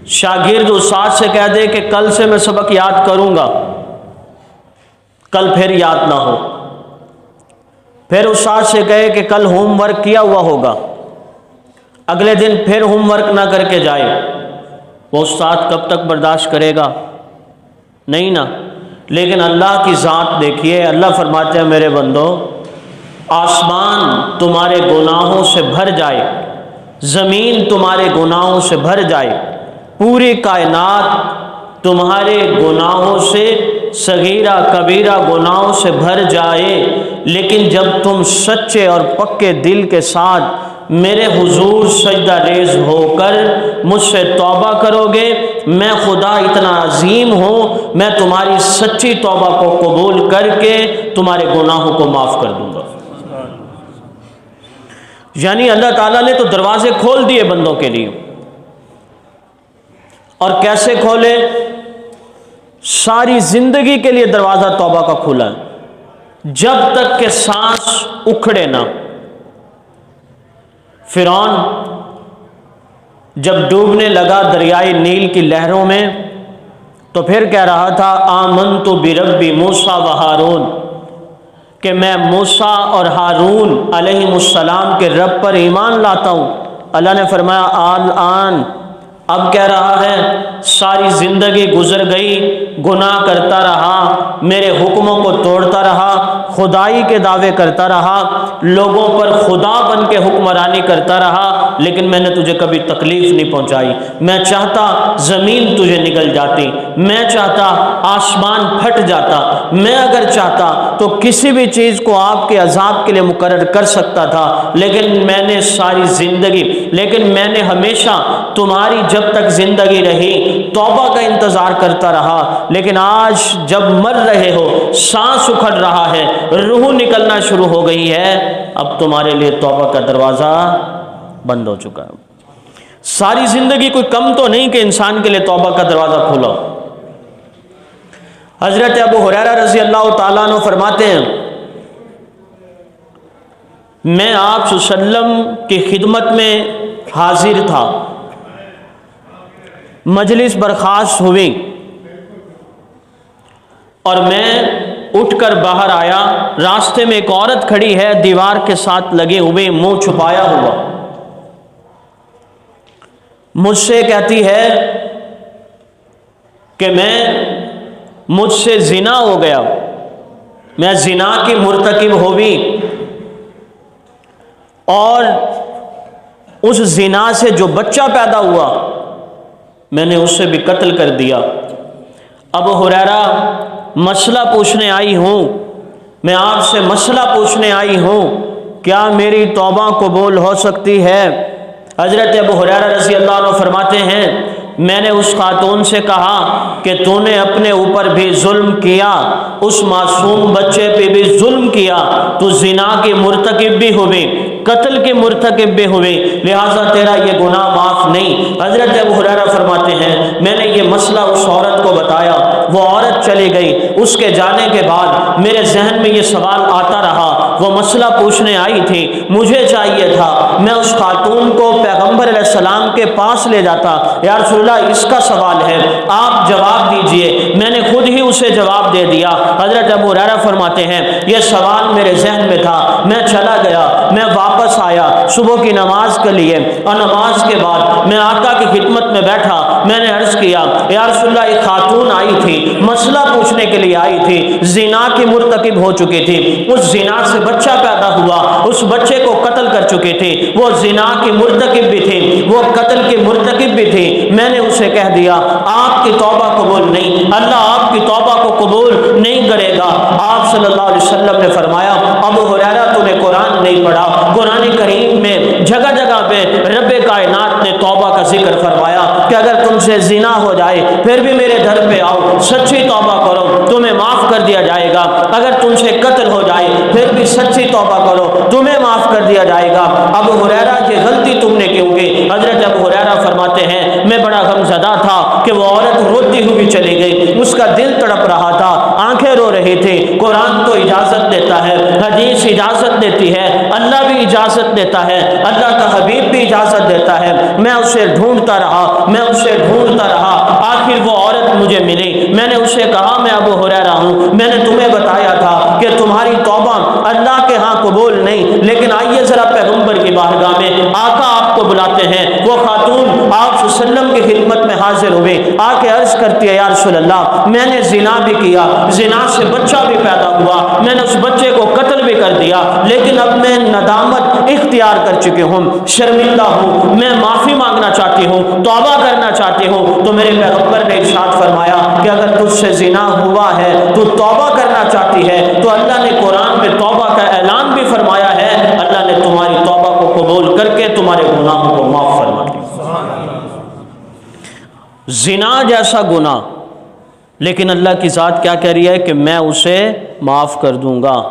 شاگرد استاد سے کہہ دے کہ کل سے میں سبق یاد کروں گا، کل پھر یاد نہ ہو، پھر استاد سے کہے کہ کل ہوم ورک کیا ہوا ہوگا، اگلے دن پھر ہوم ورک نہ کر کے جائے، وہ استاد کب تک برداشت کرے گا؟ نہیں نا۔ لیکن اللہ کی ذات دیکھیے، اللہ فرماتے ہیں میرے بندو، آسمان تمہارے گناہوں سے بھر جائے، زمین تمہارے گناہوں سے بھر جائے، پوری کائنات تمہارے گناہوں سے، صغیرہ کبیرہ گناہوں سے بھر جائے، لیکن جب تم سچے اور پکے دل کے ساتھ میرے حضور سجدہ ریز ہو کر مجھ سے توبہ کرو گے، میں خدا اتنا عظیم ہوں، میں تمہاری سچی توبہ کو قبول کر کے تمہارے گناہوں کو معاف کر دوں گا۔ یعنی اللہ تعالیٰ نے تو دروازے کھول دیے بندوں کے لیے، اور کیسے کھولے؟ ساری زندگی کے لیے دروازہ توبہ کا کھلا ہے، جب تک کہ سانس اکھڑے نہ۔ فرعون جب ڈوبنے لگا دریائے نیل کی لہروں میں تو پھر کہہ رہا تھا آمنت برب موسیٰ و ہارون، کہ میں موسیٰ اور ہارون علیہ السلام کے رب پر ایمان لاتا ہوں۔ اللہ نے فرمایا آن، اب کہہ رہا ہے ساری زندگی گزر گئی، گناہ کرتا رہا، میرے حکموں کو توڑتا رہا، خدائی کے دعوے کرتا رہا، لوگوں پر خدا بن کے حکمرانی کرتا رہا، لیکن میں نے تجھے کبھی تکلیف نہیں پہنچائی۔ میں چاہتا زمین تجھے نگل جاتی، میں چاہتا آسمان پھٹ جاتا، میں اگر چاہتا تو کسی بھی چیز کو آپ کے عذاب کے لیے مقرر کر سکتا تھا، لیکن میں نے ساری زندگی، لیکن میں نے ہمیشہ تمہاری جب تک زندگی رہی توبہ کا انتظار کرتا رہا، لیکن آج جب مر رہے ہو، سانس اکھڑ رہا ہے، روح نکلنا شروع ہو گئی ہے، اب تمہارے لیے توبہ کا دروازہ بند ہو چکا ہے۔ ساری زندگی کوئی کم تو نہیں کہ انسان کے لیے توبہ کا دروازہ کھولا۔ حضرت ابو ہریرہ رضی اللہ تعالیٰ عنہ فرماتے ہیں میں آپ صلی اللہ علیہ وسلم کی خدمت میں حاضر تھا، مجلس برخاست ہوئی اور میں اٹھ کر باہر آیا، راستے میں ایک عورت کھڑی ہے دیوار کے ساتھ لگے ہوئے، منہ چھپایا ہوا، مجھ سے کہتی ہے کہ مجھ سے زنا ہو گیا، میں زنا کی مرتکب ہوئی، اور اس زنا سے جو بچہ پیدا ہوا میں نے اسے بھی قتل کر دیا۔ ابو ہریرہ مسئلہ پوچھنے آئی ہوں، میں آپ سے مسئلہ پوچھنے آئی ہوں، کیا میری توبہ قبول ہو سکتی ہے؟ حضرت ابو ہریرہ رضی اللہ عنہ فرماتے ہیں میں نے اس خاتون سے کہا کہ تو نے اپنے اوپر بھی ظلم کیا، اس معصوم بچے پہ بھی ظلم کیا، تو زنا کی مرتکب بھی ہوئے، قتل کے مرتکب بھی ہوئے، لہٰذا تیرا یہ گناہ معاف نہیں۔ حضرت ابو ہریرہ فرماتے ہیں میں نے یہ مسئلہ اس عورت کو بتایا، وہ عورت چلی گئی، اس کے جانے کے بعد میرے ذہن میں یہ سوال آتا رہا، وہ مسئلہ پوچھنے آئی تھی، مجھے چاہیے تھا میں اس خاتون کو پیغمبر علیہ السلام کے پاس لے جاتا، یا رسول اللہ اس کا سوال ہے آپ جواب دیجئے، میں نے خود ہی اسے جواب دے دیا۔ حضرت ابو ہریرہ فرماتے ہیں یہ سوال میرے ذہن میں تھا، میں چلا گیا، میں واپس آیا صبح کی نماز کے لیے، اور نماز کے بعد میں آقا کی خدمت میں بیٹھا، میں نے عرض کیا یا رسول اللہ ایک خاتون آئی تھی، مسئلہ پوچھنے کے لیے آئی تھی، زنا کی مرتکب ہو چکی تھی، اس زنا سے بچہ پیدا ہوا، اس بچے کو قتل کر چکی تھی، وہ زنا کی مرتکب بھی تھی، وہ قتل کی مرتکب بھی تھی، میں نے اسے کہہ دیا آپ کی توبہ قبول نہیں، اللہ آپ کی توبہ کو قبول نہیں کرے گا۔ آپ صلی اللہ علیہ وسلم نے فرمایا ابو ہریرہ تو نے قرآن نہیں پڑھا، قرآن کریم میں جگہ جگہ پہ رب کائنات نے توبہ کا ذکر فرمایا کہ اگر تم سے زنا ہو جائے پھر بھی میرے گھر پہ آؤ، سچی توبہ کرو، تمہیں معاف کر دیا جائے گا، اگر تم سے قتل ہو جائے پھر بھی سچی توبہ کرو، تمہیں معاف کر دیا جائے گا۔ ابو ہریرہ یہ غلطی تم نے کیوں کی؟ حضرت ابو ہریرہ فرماتے ہیں میں بڑا غمزدہ تھا کہ وہ عورت روتی ہوئی چلی گئی، اس کا دل تڑپ رہا تھا، آنکھیں رو رہی تھی۔ قرآن تو اجازت دیتا ہے، حدیث اجازت دیتی ہے، اللہ بھی اجازت دیتا ہے، اللہ کا حبیب بھی اجازت دیتا ہے۔ میں اسے ڈھونڈتا رہا، میں اسے ڈھونڈتا رہا، آخر وہ عورت مجھے ملی۔ میں نے اسے کہا میں ابو ہریرہ ہوں، میں نے تمہیں بتایا تھا کہ تمہاری توبہ اللہ کے ہاں قبول نہیں، لیکن آئیے ذرا پیغمبر کی بارگاہ میں، آقا آپ کو بلاتے ہیں۔ وہ خاتون آپ صلی اللہ علیہ وسلم کی خدمت میں حاضر ہوئے، آ کے عرض کرتی ہے یا رسول اللہ میں نے زنا بھی کیا، زنا سے بچہ بھی پیدا ہوا، میں نے اس بچے کو قتل بھی کر دیا، لیکن اب میں ندامت اختیار کر چکی ہوں، شرمندہ ہوں، میں معافی مانگنا چاہتی ہوں، توبہ کرنا چاہتی ہوں۔ تو میرے پیغمبر نے ارشاد فرمایا کہ اگر تجھ سے زنا ہوا ہے تو توبہ کرنا چاہتی ہے تو اللہ نے قرآن میں توبہ کا اعلان بھی فرمایا ہے، اللہ نے تمہاری توبہ کو قبول کر کے تمہارے گناہوں کو معاف فرما دیا۔ زنا جیسا گناہ، لیکن اللہ کی ذات کیا کہہ رہی ہے کہ میں اسے معاف کر دوں گا۔